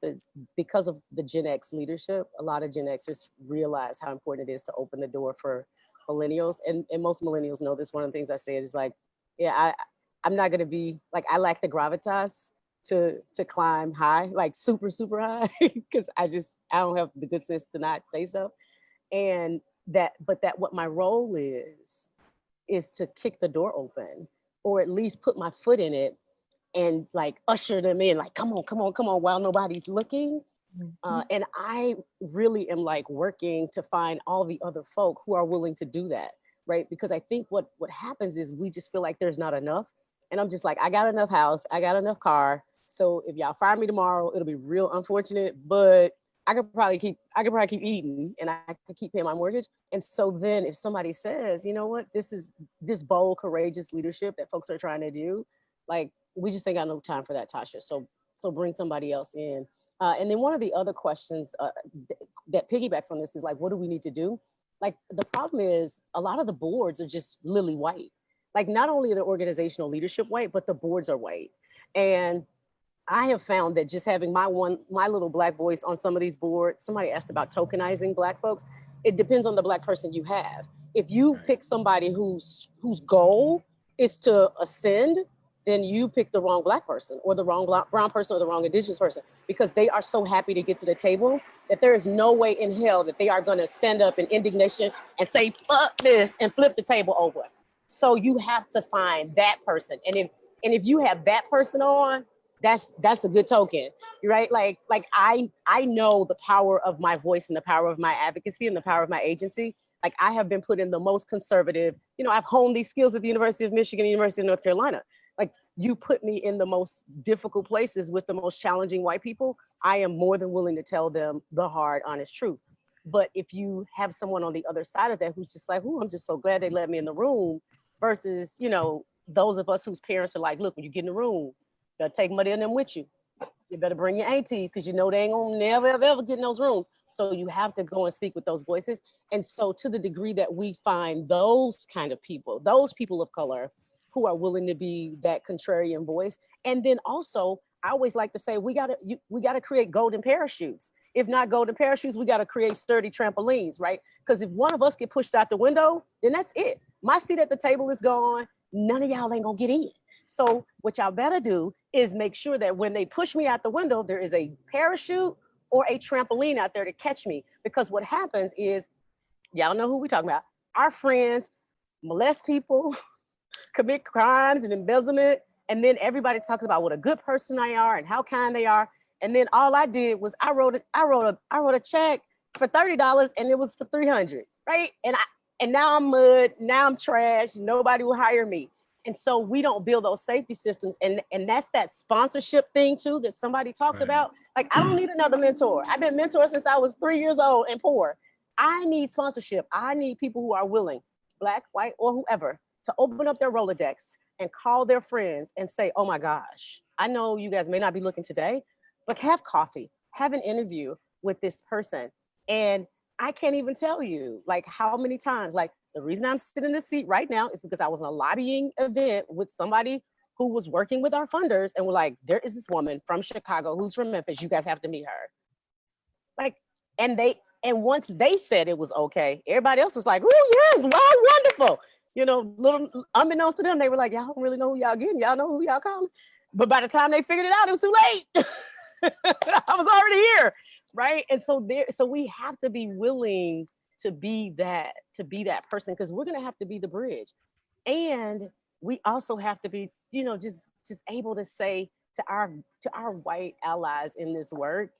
because of the Gen X leadership, a lot of Gen Xers realize how important it is to open the door for millennials. And most millennials know this. One of the things I said is like, yeah, I'm not gonna be like, I lack the gravitas to climb high, like super, super high, because I don't have the good sense to not say so. And but what my role is to kick the door open, or at least put my foot in it and like usher them in, like, come on, while nobody's looking. And I really am like working to find all the other folk who are willing to do that, right? Because I think what happens is we just feel like there's not enough. And I'm just like, I got enough house, I got enough car. So if y'all fire me tomorrow, it'll be real unfortunate, but I could probably keep eating and I could keep paying my mortgage. And so then if somebody says, you know what, this bold, courageous leadership that folks are trying to do, like, we just ain't got no time for that, Tasha. So bring somebody else in. And then one of the other questions that piggybacks on this is like, what do we need to do? Like, the problem is a lot of the boards are just lily white. Like, not only are the organizational leadership white, but the boards are white. And I have found that just having my little Black voice on some of these boards, somebody asked about tokenizing Black folks. It depends on the Black person you have. If you pick somebody whose goal is to ascend, then you pick the wrong Black person, or the wrong brown person, or the wrong Indigenous person, because they are so happy to get to the table that there is no way in hell that they are gonna stand up in indignation and say, fuck this, and flip the table over. So you have to find that person. And if you have that person on, that's a good token, right? Like I know the power of my voice and the power of my advocacy and the power of my agency. Like, I have been put in the most conservative, I've honed these skills at the University of Michigan, University of North Carolina. Like, you put me in the most difficult places with the most challenging white people, I am more than willing to tell them the hard, honest truth. But if you have someone on the other side of that who's just like, oh, I'm just so glad they let me in the room, versus, those of us whose parents are like, look, when you get in the room, you gotta take money in them with you. You better bring your aunties, because they ain't gonna never, ever get in those rooms. So you have to go and speak with those voices. And so to the degree that we find those kind of people, those people of color who are willing to be that contrarian voice. And then also, I always like to say, we gotta create golden parachutes. If not golden parachutes, we gotta create sturdy trampolines, right? Because if one of us get pushed out the window, then that's it. My seat at the table is gone. None of y'all ain't gonna get in. So what y'all better do is make sure that when they push me out the window, there is a parachute or a trampoline out there to catch me. Because what happens is, y'all know who we talking about. Our friends molest people, commit crimes and embezzlement. And then everybody talks about what a good person they are and how kind they are. And then all I did was I wrote a check for $30 and it was for $300, right? And now I'm mud, now I'm trash, nobody will hire me. And so we don't build those safety systems. And that's that sponsorship thing too, that somebody talked about. Like, I don't need another mentor. I've been mentored since I was 3 years old and poor. I need sponsorship. I need people who are willing, Black, white, or whoever, to open up their Rolodex and call their friends and say, oh my gosh, I know you guys may not be looking today, but have coffee, have an interview with this person. And I can't even tell you like how many times, like, the reason I'm sitting in this seat right now is because I was in a lobbying event with somebody who was working with our funders, and we're like, there is this woman from Chicago who's from Memphis. You guys have to meet her. Like, and once they said it was okay, everybody else was like, oh yes, wow, wonderful. Little unbeknownst to them, they were like, y'all don't really know who y'all getting. Y'all know who y'all calling. But by the time they figured it out, it was too late. I was already here, right? And so we have to be willing to be that person, because we're gonna have to be the bridge. And we also have to be, just able to say to our white allies in this work,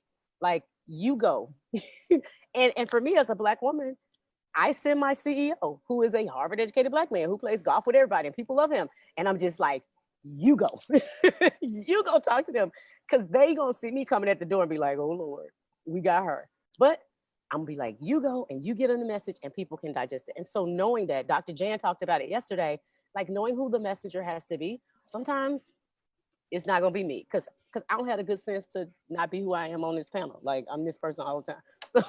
like, you go. and for me as a Black woman, I send my CEO, who is a Harvard educated Black man who plays golf with everybody and people love him. And I'm just like, you go. You go talk to them, because they gonna see me coming at the door and be like, oh Lord, we got her. But I'm gonna be like, you go and you get in the message and people can digest it. And so knowing that, Dr. Jan talked about it yesterday, like knowing who the messenger has to be, sometimes it's not gonna be me, because I don't have a good sense to not be who I am on this panel. Like, I'm this person all the time.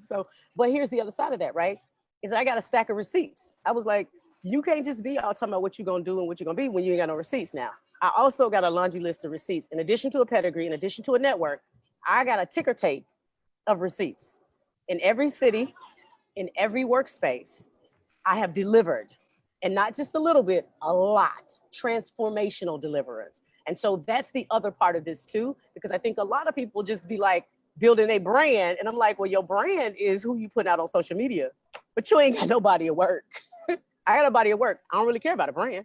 So, but here's the other side of that, right? Is I got a stack of receipts. I was like, you can't just be all talking about what you're gonna do and what you're gonna be when you ain't got no receipts now. I also got a laundry list of receipts. In addition to a pedigree, in addition to a network, I got a ticker tape of receipts. In every city, in every workspace, I have delivered, and not just a little bit, a lot, transformational deliverance. And so that's the other part of this too, because I think a lot of people just be like building a brand. And I'm like, well, your brand is who you put out on social media, but you ain't got no body of work. I got a body of work. I don't really care about a brand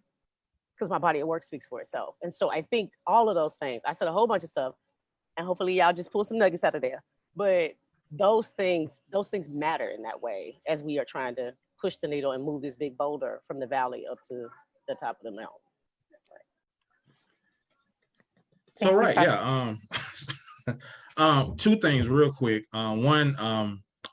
because my body of work speaks for itself. And so I think all of those things, I said a whole bunch of stuff, and hopefully y'all just pull some nuggets out of there. But those things matter in that way as we are trying to push the needle and move this big boulder from the valley up to the top of the mountain. So right, yeah. Two things real quick. One,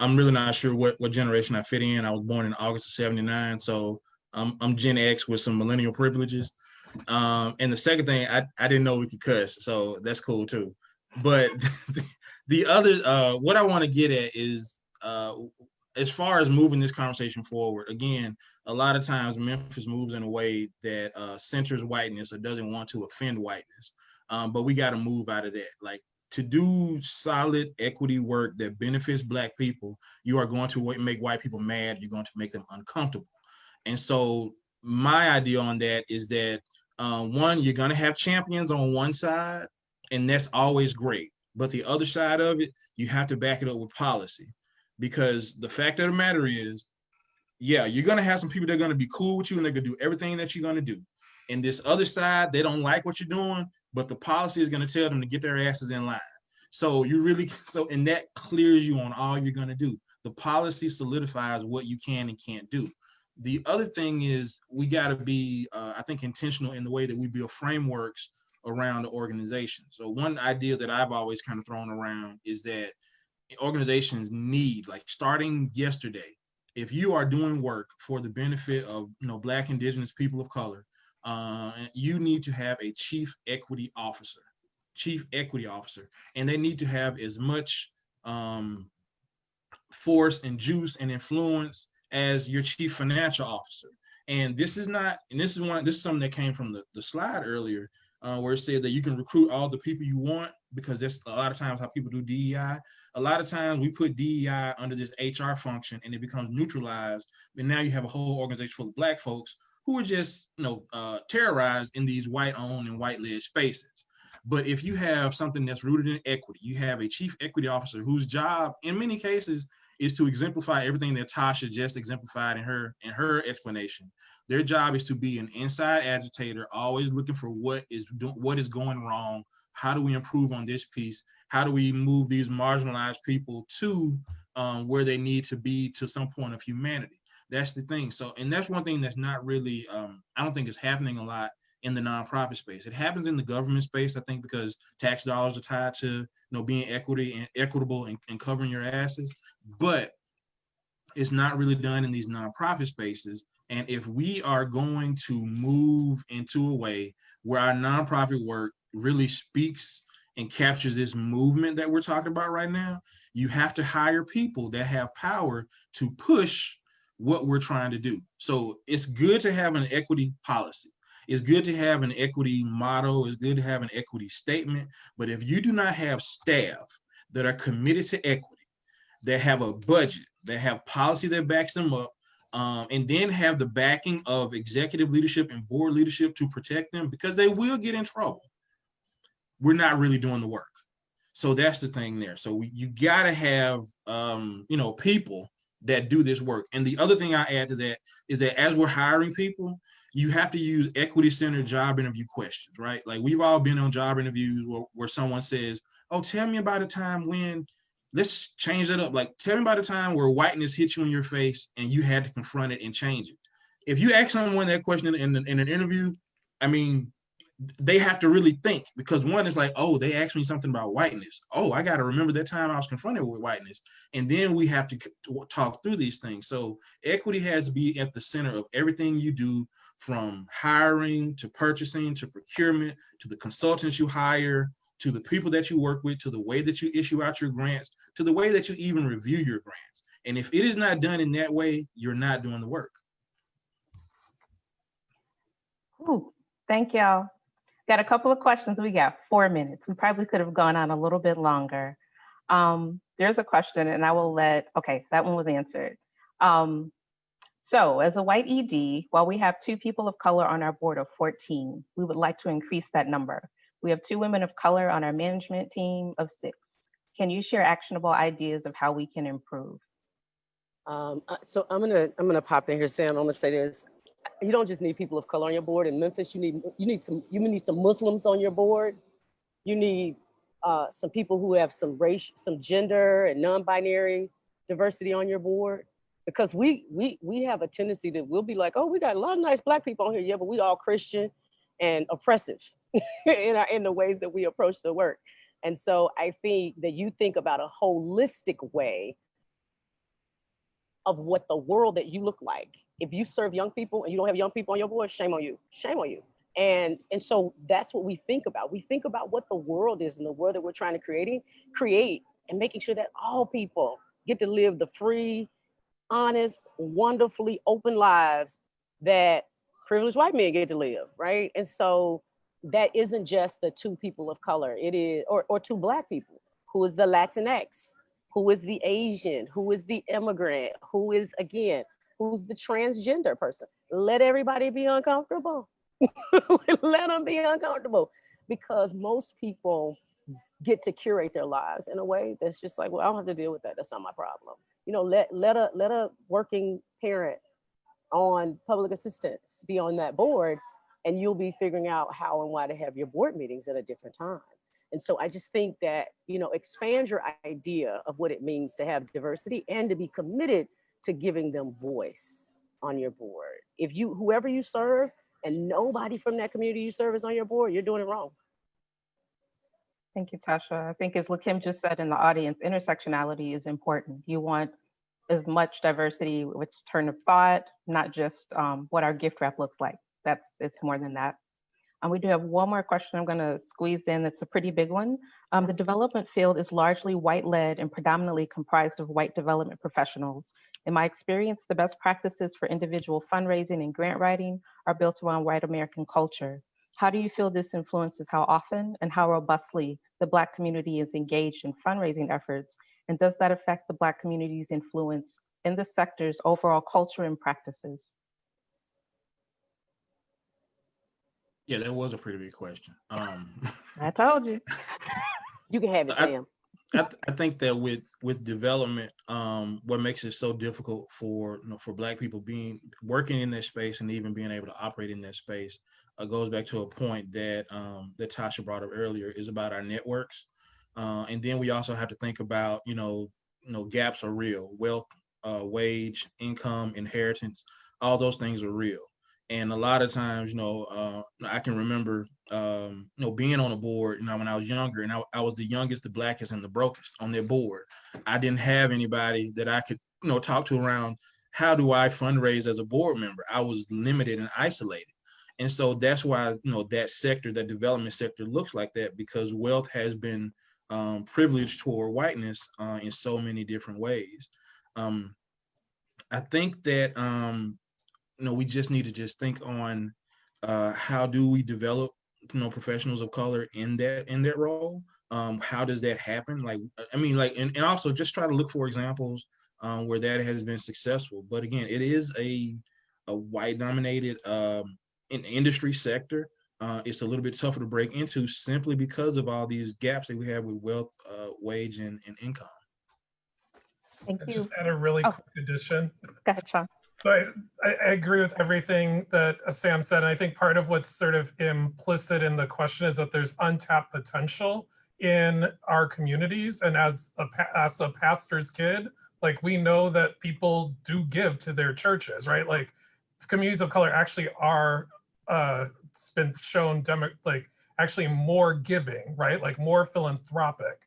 I'm really not sure what generation I fit in. I was born in August of '79, so I'm Gen X with some millennial privileges. And the second thing, I didn't know we could cuss, so that's cool too. But the other, what I want to get at is, as far as moving this conversation forward, again, a lot of times Memphis moves in a way that centers whiteness or doesn't want to offend whiteness. But we got to move out of that. Like, to do solid equity work that benefits Black people, you are going to make white people mad. You're going to make them uncomfortable. And so my idea on that is that, one, you're going to have champions on one side, and that's always great. But the other side of it, you have to back it up with policy. Because the fact of the matter is, yeah, you're going to have some people that are going to be cool with you and they're going to do everything that you're going to do. And this other side, they don't like what you're doing, but the policy is going to tell them to get their asses in line. So and that clears you on all you're going to do. The policy solidifies what you can and can't do. The other thing is we got to be, I think, intentional in the way that we build frameworks around the organization. So one idea that I've always kind of thrown around is that organizations need, like starting yesterday, if you are doing work for the benefit of Black, Indigenous, people of color, you need to have a chief equity officer, and they need to have as much force and juice and influence as your chief financial officer. And this is something that came from the slide earlier, where it said that you can recruit all the people you want, because that's a lot of times how people do DEI. A lot of times we put DEI under this HR function and it becomes neutralized. And now you have a whole organization full of Black folks who are just, terrorized in these white-owned and white-led spaces. But if you have something that's rooted in equity, you have a chief equity officer whose job, in many cases, is to exemplify everything that Tasha just exemplified in her explanation. Their job is to be an inside agitator, always looking for what is going wrong. How do we improve on this piece? How do we move these marginalized people to where they need to be, to some point of humanity? That's the thing. So, and that's one thing that's not really, I don't think it's happening a lot in the nonprofit space. It happens in the government space, I think, because tax dollars are tied to being equitable and covering your asses. But it's not really done in these nonprofit spaces. And if we are going to move into a way where our nonprofit work really speaks and captures this movement that we're talking about right now, you have to hire people that have power to push what we're trying to do. So it's good to have an equity policy. It's good to have an equity motto. It's good to have an equity statement. But if you do not have staff that are committed to equity, that have a budget, that have policy that backs them up, and then have the backing of executive leadership and board leadership to protect them, because they will get in trouble, we're not really doing the work. So that's the thing there. So you gotta have people that do this work. And the other thing I add to that is that as we're hiring people, you have to use equity-centered job interview questions, right? Like, we've all been on job interviews where someone says, oh, tell me about a time when, let's change that up. Like, tell me about a time where whiteness hit you in your face and you had to confront it and change it. If you ask someone that question in an interview, I mean, they have to really think, because one is like, oh, they asked me something about whiteness. Oh, I got to remember that time I was confronted with whiteness. And then we have to talk through these things. So equity has to be at the center of everything you do, from hiring to purchasing to procurement to the consultants you hire to the people that you work with to the way that you issue out your grants to the way that you even review your grants. And if it is not done in that way, you're not doing the work. Ooh, thank y'all. Got a couple of questions. We got 4 minutes. We probably could have gone on a little bit longer. There's a question, and I will okay, that one was answered. So as a white ED, while we have 2 people of color on our board of 14, we would like to increase that number. We have 2 women of color on our management team of 6. Can you share actionable ideas of how we can improve? So I'm gonna pop in here, Sam. I'm gonna say this. You don't just need people of color on your board. In Memphis, you need some Muslims on your board. You need some people who have some race, some gender and non-binary diversity on your board. Because we have a tendency that we'll be like, oh, we got a lot of nice Black people on here, yeah, but we all Christian and oppressive in the ways that we approach the work. And so I think that you think about a holistic way of what the world that you look like. If you serve young people and you don't have young people on your board, shame on you, shame on you. And so that's what we think about. We think about what the world is and the world that we're trying to create and making sure that all people get to live the free, honest, wonderfully open lives that privileged white men get to live, right? And so that isn't just the 2 people of color, it is, or 2 Black people, who is the Latinx, who is the Asian, who is the immigrant, who is, again, who's the transgender person. Let everybody be uncomfortable. Let them be uncomfortable, because most people get to curate their lives in a way that's just like, well, I don't have to deal with that. That's not my problem. You know, let a working parent on public assistance be on that board, and you'll be figuring out how and why to have your board meetings at a different time. And so I just think that, you know, expand your idea of what it means to have diversity and to be committed to giving them voice on your board. If whoever you serve and nobody from that community you serve is on your board, you're doing it wrong. Thank you, Tasha. I think as Lakim just said in the audience, intersectionality is important. You want as much diversity, which turn of thought, not just what our gift wrap looks like. It's more than that. We do have one more question I'm going to squeeze in. It's a pretty big one. The development field is largely white-led and predominantly comprised of white development professionals. In my experience, the best practices for individual fundraising and grant writing are built around white American culture. How do you feel this influences how often and how robustly the Black community is engaged in fundraising efforts? And does that affect the Black community's influence in the sector's overall culture and practices? Yeah, that was a pretty big question. I told you. You can have it, Sam. I think that with development, what makes it so difficult for Black people working in that space and even being able to operate in that space goes back to a point that that Tasha brought up earlier, is about our networks, and then we also have to think about gaps are real. Wealth, wage, income, inheritance, all those things are real. And a lot of times, I can remember, being on a board, when I was younger, and I was the youngest, the Blackest, and the brokest on their board. I didn't have anybody that I could, talk to around how do I fundraise as a board member. I was limited and isolated. And so that's why, that sector, that development sector looks like that, because wealth has been privileged toward whiteness in so many different ways. I think that, we just need to just think on how do we develop, professionals of color in that role. How does that happen? And also just try to look for examples where that has been successful. But again, it is a white-dominated industry sector. It's a little bit tougher to break into simply because of all these gaps that we have with wealth, wage, and income. Thank you. Just add a really quick addition. Go ahead, Sean. So I agree with everything that Sam said. And I think part of what's sort of implicit in the question is that there's untapped potential in our communities. And as a pastor's kid, we know that people do give to their churches, right? Communities of color actually are, it's been shown actually more giving, right? More philanthropic.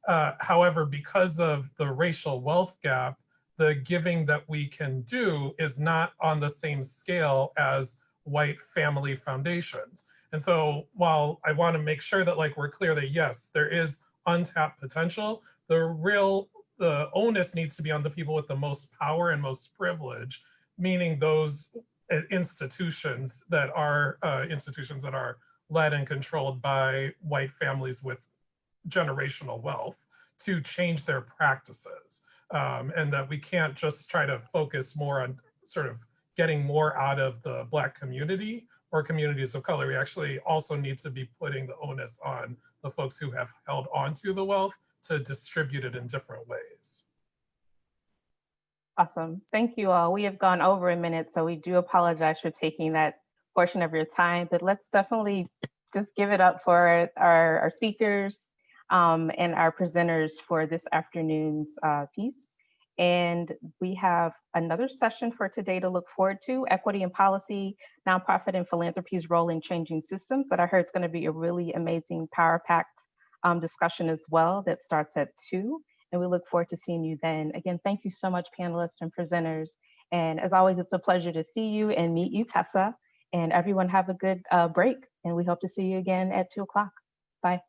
However, because of the racial wealth gap, the giving that we can do is not on the same scale as white family foundations. And so while I want to make sure that we're clear that yes, there is untapped potential, the onus needs to be on the people with the most power and most privilege, meaning those institutions that are led and controlled by white families with generational wealth to change their practices. And that we can't just try to focus more on sort of getting more out of the Black community or communities of color. We actually also need to be putting the onus on the folks who have held onto the wealth to distribute it in different ways. Awesome. Thank you all. We have gone over a minute, so we do apologize for taking that portion of your time, but let's definitely just give it up for our speakers and our presenters for this afternoon's piece. And we have another session for today to look forward to: equity and policy, nonprofit and philanthropy's role in changing systems, that I heard is going to be a really amazing, power-packed discussion as well, that starts at 2. And we look forward to seeing you then. Again, thank you so much, panelists and presenters. And as always, it's a pleasure to see you and meet you, Tessa. And everyone have a good break. And we hope to see you again at 2 o'clock. Bye.